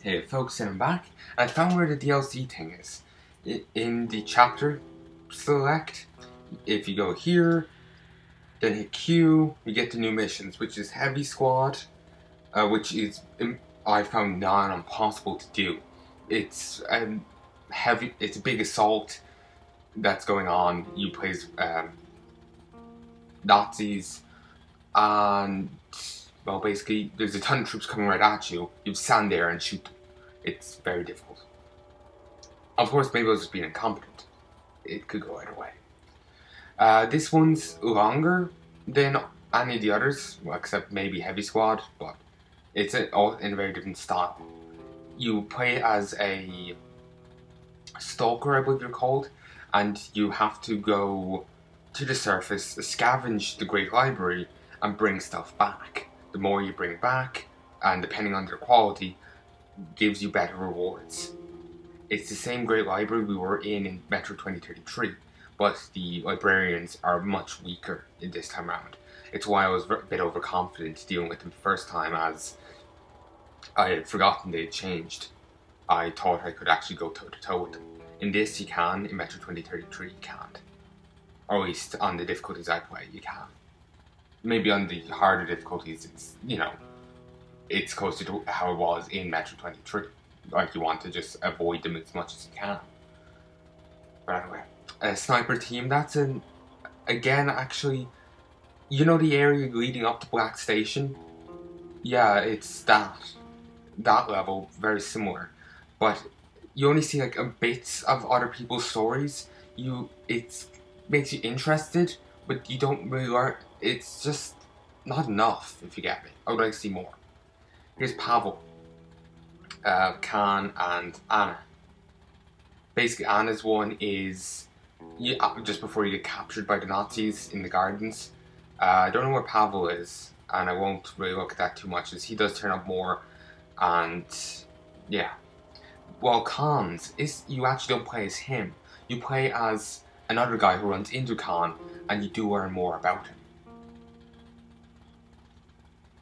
Hey folks, and I'm back. I found where the DLC thing is. In the chapter select, if you go here, then hit Q, you get the new missions, which is Heavy Squad, which is I found non-impossible to do. It's it's a big assault that's going on. You play Nazis, and well, basically, there's a ton of troops coming right at you. You stand there and shoot them. It's very difficult. Of course, maybe I was just being incompetent. It could go either way. This one's longer than any of the others, well, except maybe Heavy Squad, but it's all in a very different style. You play as a stalker, I believe you're called, and you have to go to the surface, scavenge the Great Library, and bring stuff back. The more you bring back, and depending on their quality, gives you better rewards. It's the same Great Library we were in Metro 2033, but the librarians are much weaker in this time around. It's why I was a bit overconfident dealing with them the first time, as I had forgotten they had changed. I thought I could actually go toe-to-toe with them. In this you can, in Metro 2033 you can't. Or at least on the difficulties I play, you can. Maybe on the harder difficulties, it's, it's closer to how it was in Metro 23. Like, you want to just avoid them as much as you can. But anyway, a sniper team, that's again, actually, you know the area leading up to Black Station? Yeah, it's that level, very similar. But you only see like bits of other people's stories. It makes you interested, but you don't really learn. It's just not enough, if you get me. I would like to see more. Here's Pavel, Khan, and Anna. Basically, Anna's one is just before you get captured by the Nazis in the gardens. I don't know where Pavel is, and I won't really look at that too much, as he does turn up more, and yeah. While Khan's is you actually don't play as him. You play as another guy who runs into Khan, and you do learn more about him.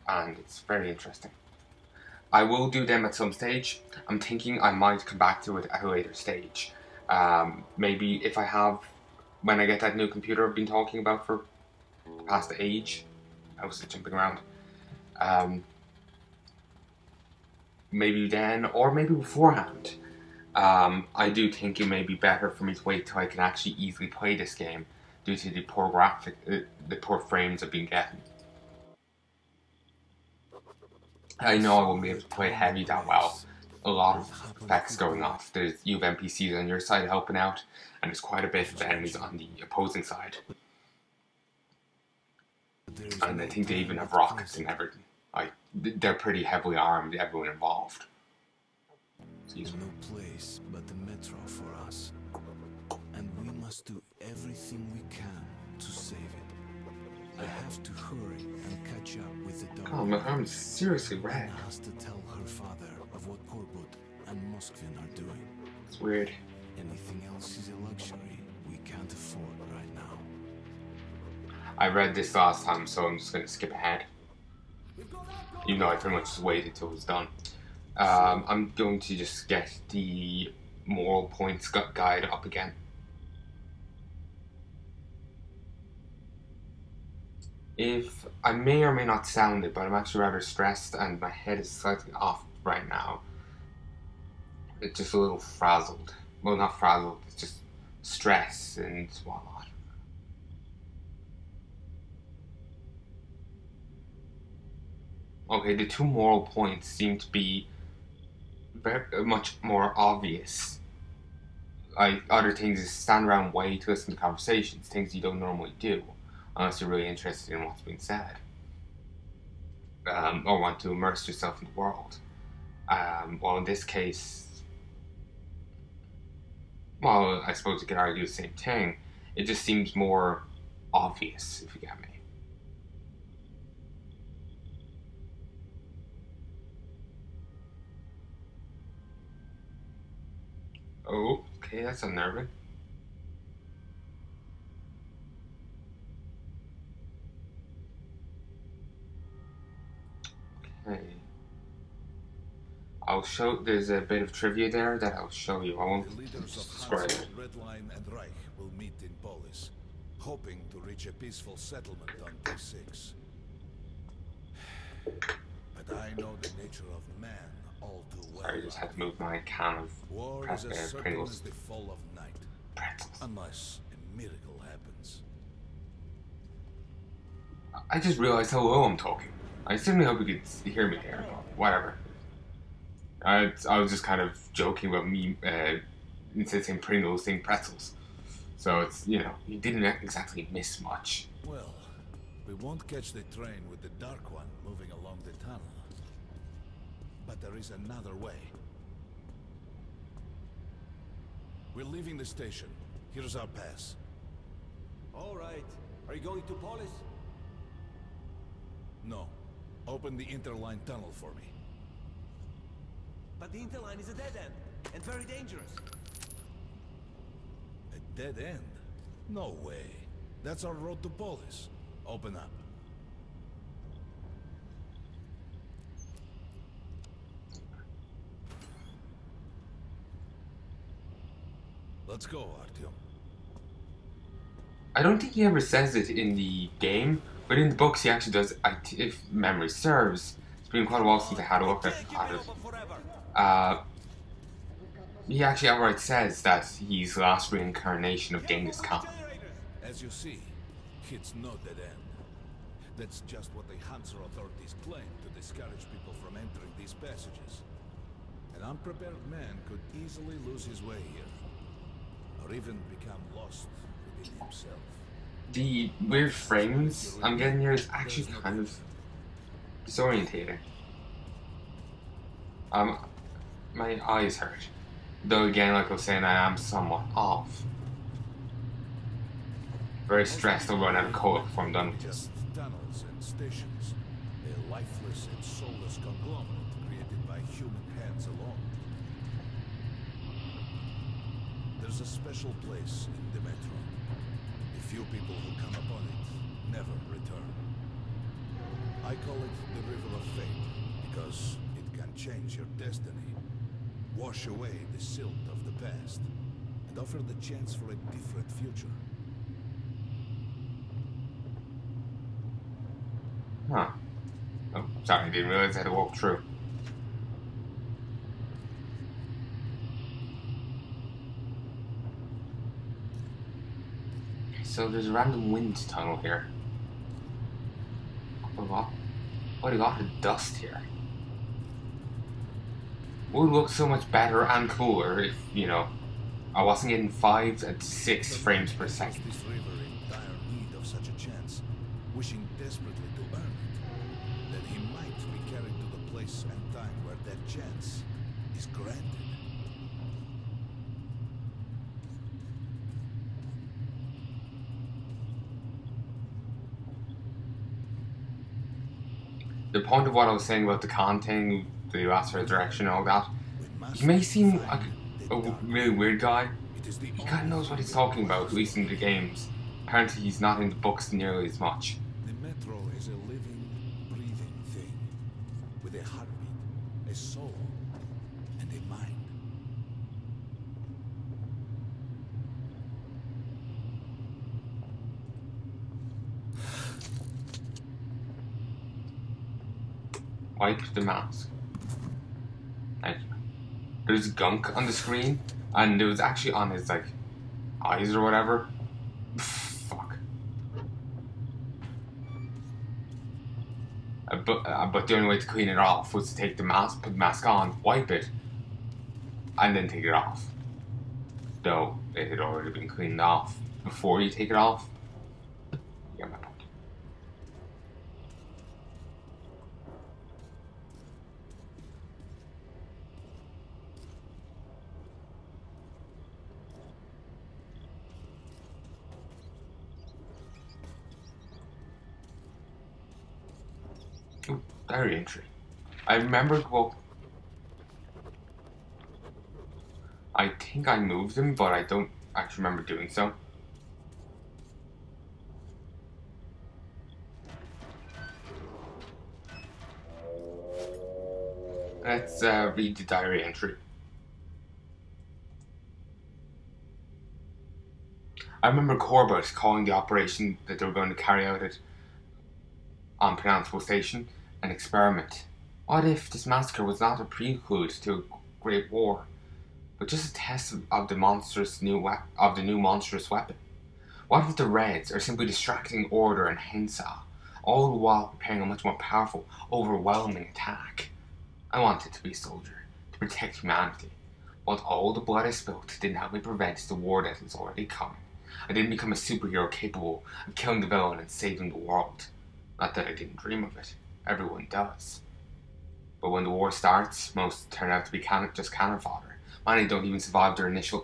And it's very interesting. I will do them at some stage. I'm thinking I might come back to it at a later stage. Maybe if I have, when I get that new computer I've been talking about for the past age. I was jumping around. Maybe then, or maybe beforehand. I do think it may be better for me to wait till I can actually easily play this game due to the poor the poor frames I've been getting. I know I won't be able to play heavy that well. A lot of effects going off. You have NPCs on your side helping out, and there's quite a bit of enemies on the opposing side. And I think they even have rockets and everything. They're pretty heavily armed, everyone involved. There's no place but the metro for us, and we must do everything we can to save it. I have to hurry and catch up with the dog. Oh, my arm's seriously red. Anna has to tell her father of what Korbut and Moskvin are doing. It's weird. Anything else is a luxury we can't afford right now. I read this last time, so I'm just going to skip ahead. Even though I pretty much just waited till it was done. I'm going to just get the moral points guide up again. If I may or may not sound it, but I'm actually rather stressed and my head is slightly off right now. It's just a little frazzled. Well, not frazzled, it's just stress and whatnot. Okay, the two moral points seem to be very much more obvious. Like, other things is stand around, wait to listen to conversations, things you don't normally do, unless you're really interested in what's being said. Or want to immerse yourself in the world. Well, in this case, well, I suppose you could argue the same thing. It just seems more obvious, if you get me. Oh, okay, that's unnerving. Okay. I I'll show. There's a bit of trivia there that I'll show you. I won't The leaders of describe Hansa, it. Red Line, and Reich will meet in Polis, hoping to reach a peaceful settlement on T6. But I know the nature of man all too well. Sorry, I just had to move my can of War is as certain Pringles. as the fall of night, Pretzels. unless a miracle happens. I just realized how low I'm talking. I certainly hope you could hear me there, but whatever. I was just kind of joking about me instead of saying Pringles, saying pretzels. So it's, you know, you didn't exactly miss much. Well, we won't catch the train with the Dark One moving along the tunnel. But there is another way. We're leaving the station. Here's our pass. All right. Are you going to Polis? No. Open the interline tunnel for me. But the interline is a dead end, and very dangerous. A dead end? No way. That's our road to Polis. Open up. Let's go, Artyom. I don't think he ever says it in the game, but in the books he actually does, if memory serves. It's been quite a while since I had a look at it. He actually outright says that he's the last reincarnation of Genghis Khan. As you see, it's no dead end. That's just what the Hansa authorities claim to discourage people from entering these passages. An unprepared man could easily lose his way here, or even become lost within himself. The weird frames I'm getting here is actually kind of disorientating. My eyes hurt. Though again, like I was saying, I am somewhat off. Very stressed I'll run out of cola before I'm done with this. Just tunnels and stations. A lifeless and soulless conglomerate created by human hands alone. There's a special place in the metro. The few people who come upon it never return. I call it the River of Fate because it can change your destiny, wash away the silt of the past, and offer the chance for a different future. Huh. Oh, sorry, I didn't realize I had to walk through. So there's a random wind tunnel here. What a lot of dust here. Would look so much better and cooler if, you know, I wasn't getting 5 and 6 frames per second. This river in dire need of such a chance, wishing desperately to earn it, then he might be carried to the place and time where that chance is granted. The point of what I was saying about the Khan thing, the Last Light Redux and all that, he may seem like a really weird guy. He kind of knows what he's talking about, at least in the games. Apparently he's not in the books nearly as much. The metro is a living, breathing thing, with a heartbeat, a soul, and a mind. Wipe the mask. Thank you. There's gunk on the screen, and it was actually on his, like, eyes or whatever. Fuck. But the only way to clean it off was to take the mask, put the mask on, wipe it, and then take it off. Though it had already been cleaned off before you take it off. You get my point. Ooh, diary entry. I remembered, well, I think I moved him, but I don't actually remember doing so. And Let's read the diary entry. I remember Corbett calling the operation that they were going to carry out at unpronounceable station an experiment. What if this massacre was not a prelude to a great war, but just a test of the new monstrous weapon? What if the Reds are simply distracting Order and Hensa, all the while preparing a much more powerful, overwhelming attack? I wanted to be a soldier, to protect humanity, but all the blood I spilled didn't help me prevent the war that was already coming. I didn't become a superhero capable of killing the villain and saving the world. Not that I didn't dream of it. Everyone does. But when the war starts, most turn out to be just cannon fodder. Many don't even survive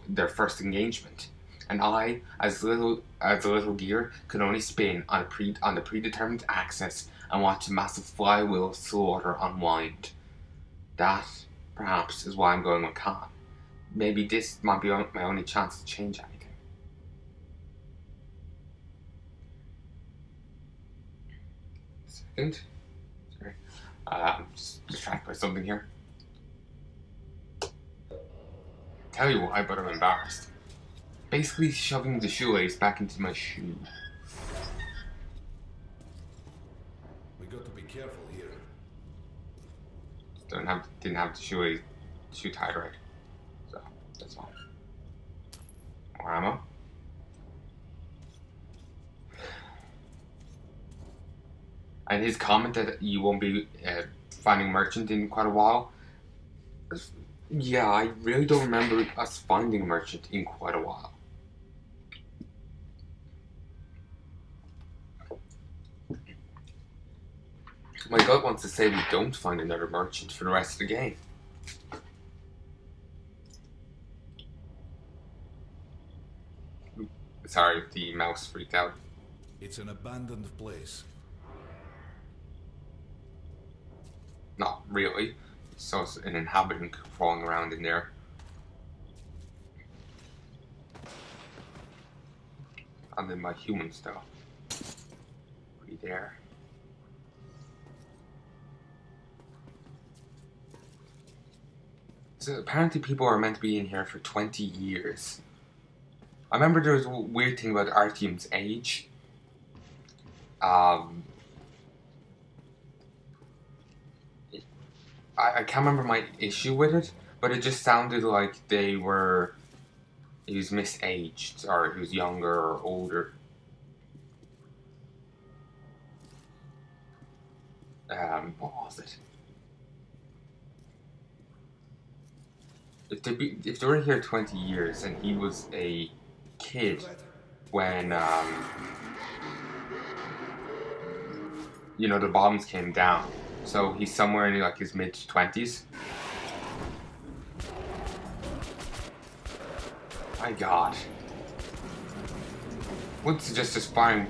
their first engagement. And I, as a little gear, could only spin on the predetermined axis and watch the massive flywheel of slaughter unwind. That, perhaps, is why I'm going with Khan. Maybe this might be my only chance to change anything. Second. Sorry. I'm just distracted by something here. Tell you why, but I'm embarrassed. Basically shoving the shoelace back into my shoe. We got to be careful here. Didn't have the shoe tied right. So that's all. More ammo. And his comment that you won't be finding merchant in quite a while. Yeah, I really don't remember us finding a merchant in quite a while. My gut wants to say we don't find another merchant for the rest of the game. Sorry, the mouse freaked out. It's an abandoned place. Not really. So it's an inhabitant crawling around in there. And then my human stuff. Be there. So apparently people are meant to be in here for 20 years. I remember there was a weird thing about Artyom's age. I can't remember my issue with it, but it just sounded like he was misaged, or he was younger or older. What was it? If they were here 20 years and he was a kid when the bombs came down, so he's somewhere in like his mid-20s. My God, would suggest just firing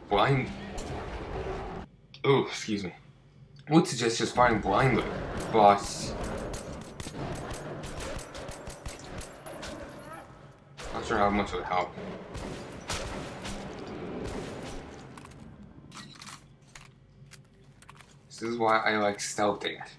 blind. Oh, excuse me. Would suggest just firing blindly, but not sure how much it would help. This is why I like stealthing it.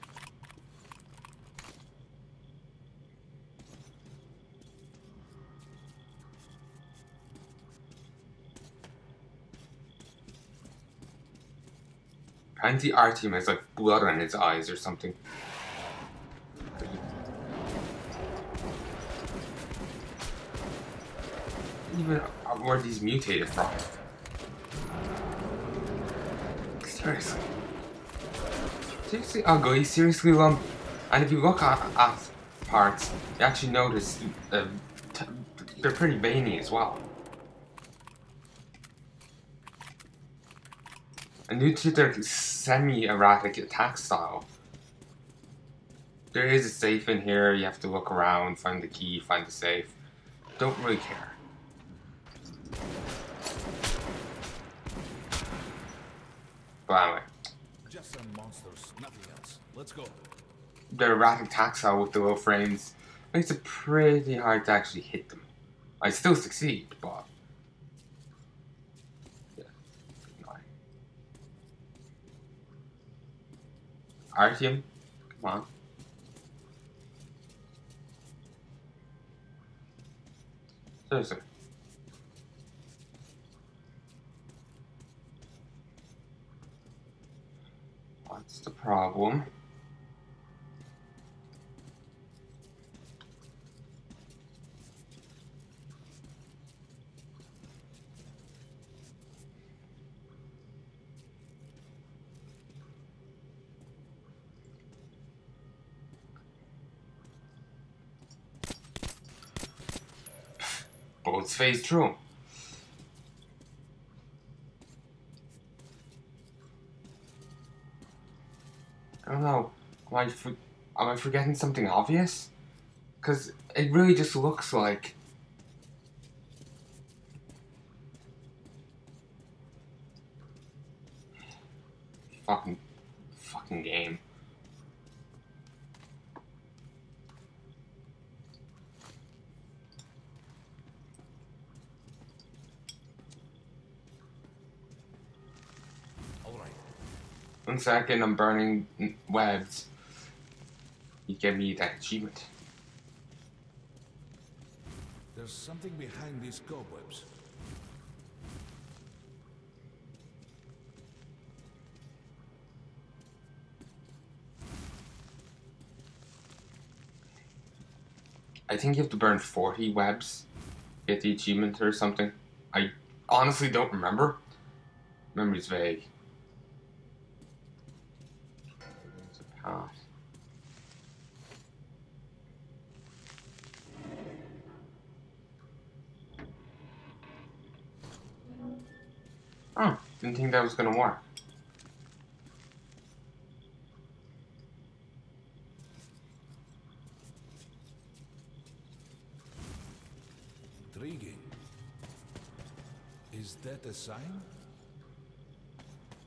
Apparently Artyom has like blood on his eyes or something. Even where these mutated from. Seriously. Seriously ugly, seriously lump. And if you look at parts, you actually notice they're pretty veiny as well. And due to their semi-erratic attack style, there is a safe in here. You have to look around, find the key, find the safe. Don't really care. But anyway. Just some monsters, nothing else. Let's go. The erratic attack style with the low frames makes it pretty hard to actually hit them. I still succeed, but yeah, Artyom, Come on. Seriously. What's the problem? Bullets phase through. I don't know. Am I forgetting something obvious? Because it really just looks like... Fucking game. Alright. 1 second, I'm burning webs. You give me that achievement. There's something behind these cobwebs. I think you have to burn 40 webs, get the achievement or something. I honestly don't remember. Memory's vague. There's a path. Oh, didn't think that was gonna work. Intriguing. Is that a sign?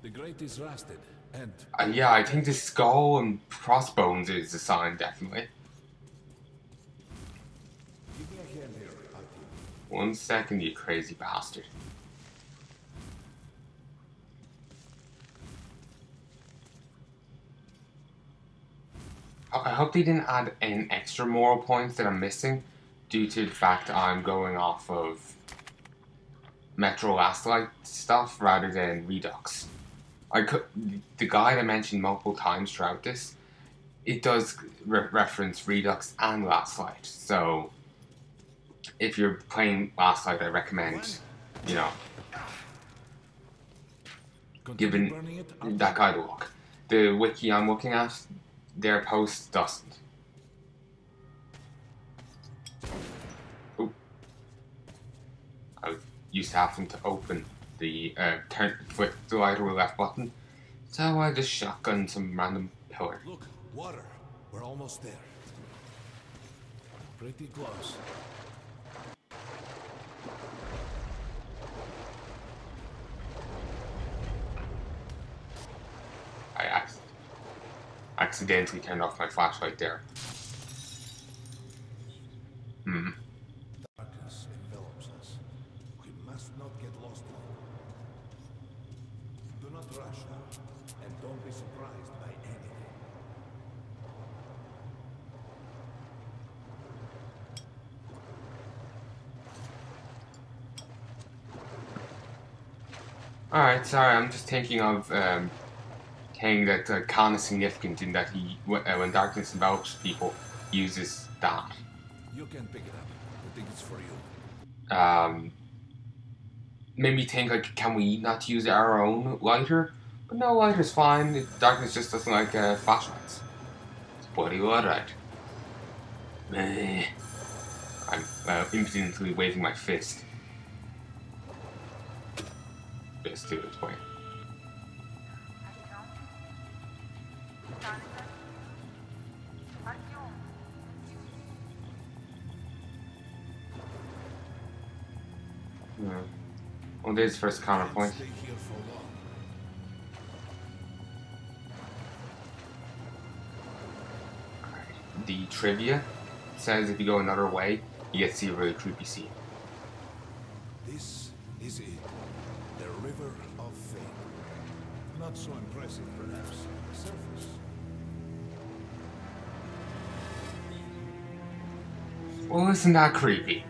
The grate is rusted, and... Yeah, I think the skull and crossbones is a sign, definitely. Give me a hand here, Aki. 1 second, you crazy bastard. I hope they didn't add any extra moral points that I'm missing due to the fact I'm going off of Metro Last Light stuff rather than Redux. The guide I mentioned multiple times throughout this, it does reference Redux and Last Light. So if you're playing Last Light, I recommend, you know, giving that guide a look. The wiki I'm looking at, their post doesn't. Ooh. I used to having to open the flip the right or left button, so I just shotgun some random pillar. Look, water. We're almost there. Pretty close. I accidentally turned off my flashlight there. Darkness envelops us. We must not get lost in it. Do not rush now, and don't be surprised by anything. Alright, sorry, I'm just thinking of thing that Khan is significant in that he, when darkness envelops people, uses that. You can pick it up. I think it's for you. Made me think, like, can we not use our own lighter? But no, lighter's fine. Darkness just doesn't like flashlights. It's bloody alright. I'm impotently waving my fist. Just to explain. Well, there's the first counterpoint. Stay here for long. The trivia says if you go another way, you get to see a really creepy scene. This is it. The River of Fate. Not so impressive, perhaps, on the surface. Well, isn't that creepy?